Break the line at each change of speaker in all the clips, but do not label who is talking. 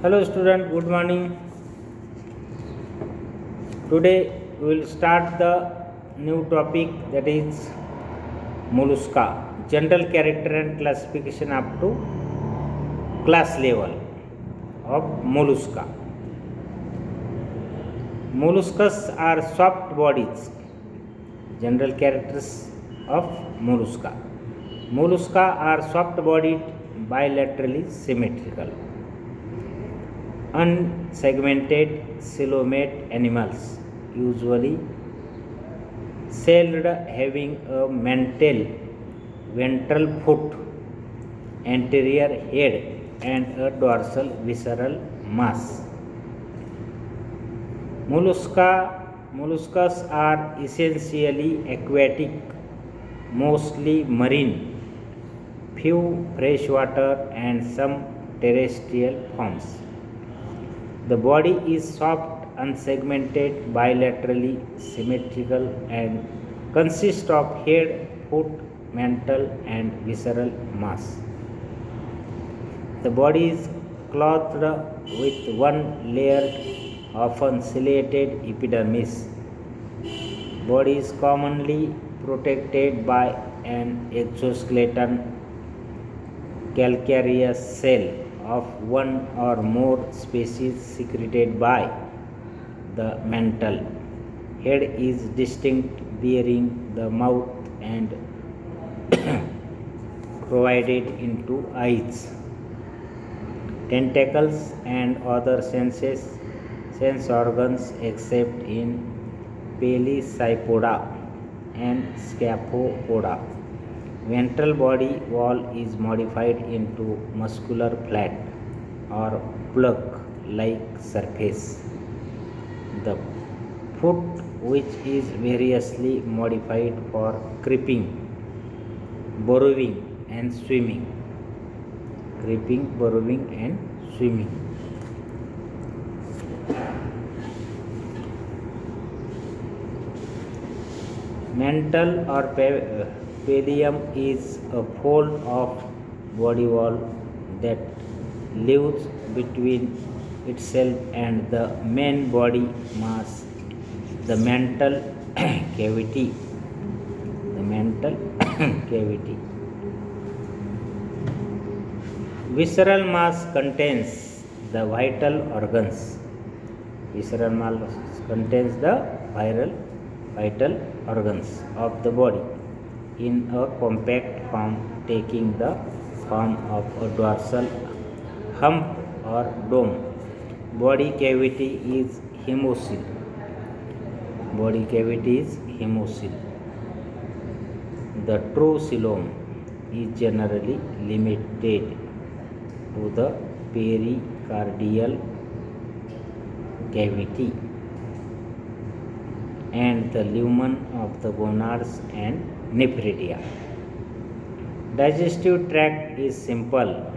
Hello student, good morning. Today we will start the new topic, that is mollusca, general character and classification up to class level of mollusca. Molluscas are soft bodies. General characters of mollusca. Mollusca are soft bodied, bilaterally symmetrical, unsegmented coelomate animals, usually celled, having a mantle, ventral foot, anterior head, and a dorsal visceral mass. Molluscas are essentially aquatic, mostly marine, few freshwater and some terrestrial forms. The body is soft, unsegmented, bilaterally symmetrical, and consists of head, foot, mantle, and visceral mass. The body is clothed with one layered, often ciliated epidermis. Body is commonly protected by an exoskeleton calcareous cell of one or more species secreted by the mantle. Head is distinct, bearing the mouth and provided into eyes, tentacles, and other sense organs except in Pelecypoda and Scapopoda. Ventral body wall is modified into muscular flat or plug-like surface. The foot, which is variously modified for creeping, burrowing, and swimming. Creeping, burrowing, and swimming. Mantle or pallium is a fold of body wall that lives between itself and the main body mass, the mantle cavity. The mantle cavity. Visceral mass contains the vital organs. Visceral mass contains the vital organs of the body in a compact form, taking the form of a dorsal hump or dome. Body cavity is hemocele. Body cavity is hemocele. The true coelom is generally limited to the pericardial cavity and the lumen of the gonads and nephridia. Digestive tract is simple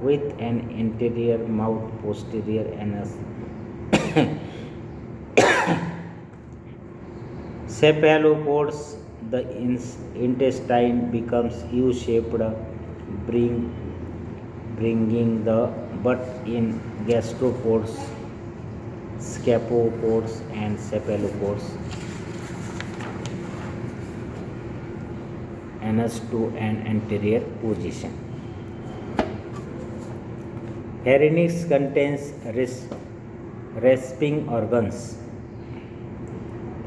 with an anterior mouth, posterior anus. Cephalopods, the intestine becomes U-shaped, bringing the butt in. Gastropods, scapopods, and cephalopods, anus to an anterior position. Pharynx contains rasping organs.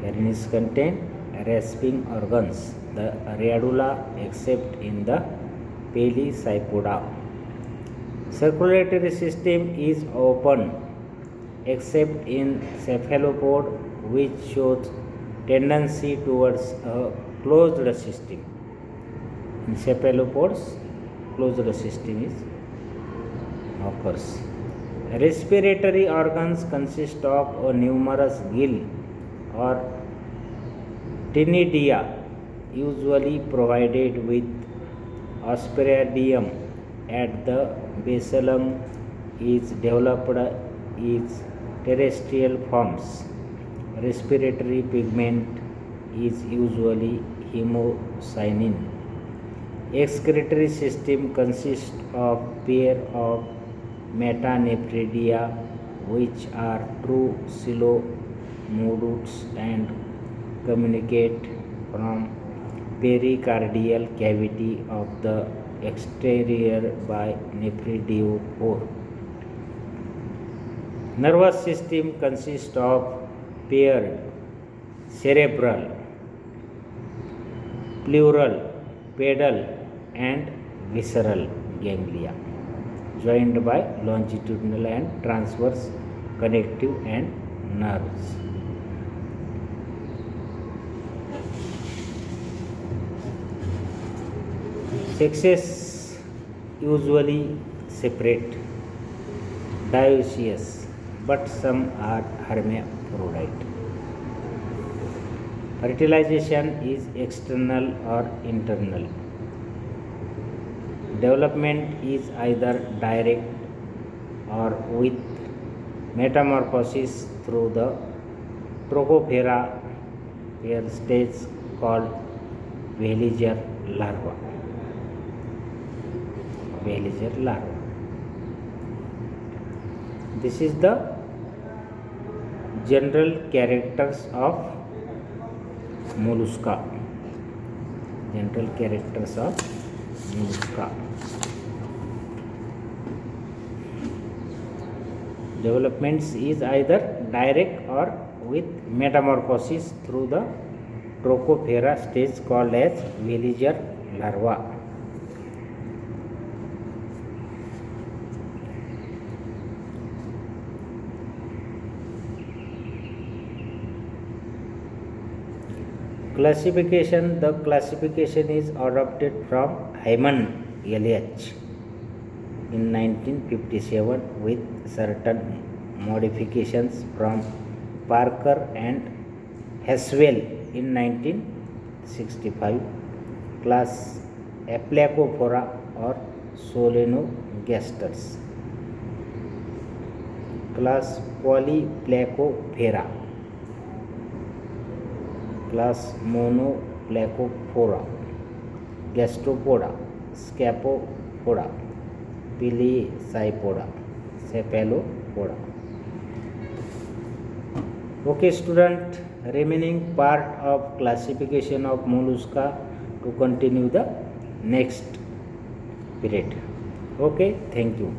Pharynx contains rasping organs. The radula except in the Pelecypoda. Circulatory system is open except in cephalopod, which shows tendency towards a closed system. In cephalopods, closed system is occurs. Respiratory organs consist of a numerous gill or ctenidia, usually provided with ospiradium at the basal, is developed is terrestrial forms. Respiratory pigment is usually hemocyanin. Excretory system consists of pair of Metanephridia, which are true coelomodules and communicate from pericardial cavity of the exterior by nephridiophore. Nervous system consists of paired cerebral, pleural, pedal and visceral ganglia joined by longitudinal and transverse connective and nerves. Sexes usually separate, dioecious, but some are hermaphrodite. Fertilization is external or internal. Development is either direct or with metamorphosis through the Trochoptera pair stage called veliger larva. Veliger larva. This is the general characters of mollusca. General characters of mollusca. Developments is either direct or with metamorphosis through the Trochoptera stage called as veliger larva. Classification. The classification is adopted from Hyman LH in 1957 with certain modifications from Parker and Haswell in 1965. Class Aplacophora or Solenogasters. Class Polyplacophora. Class Monoplacophora, Gastropoda, Scapopoda, Pelecypoda, Cephalopoda. Okay student, remaining part of classification of mollusca to continue the next period. Okay, thank you.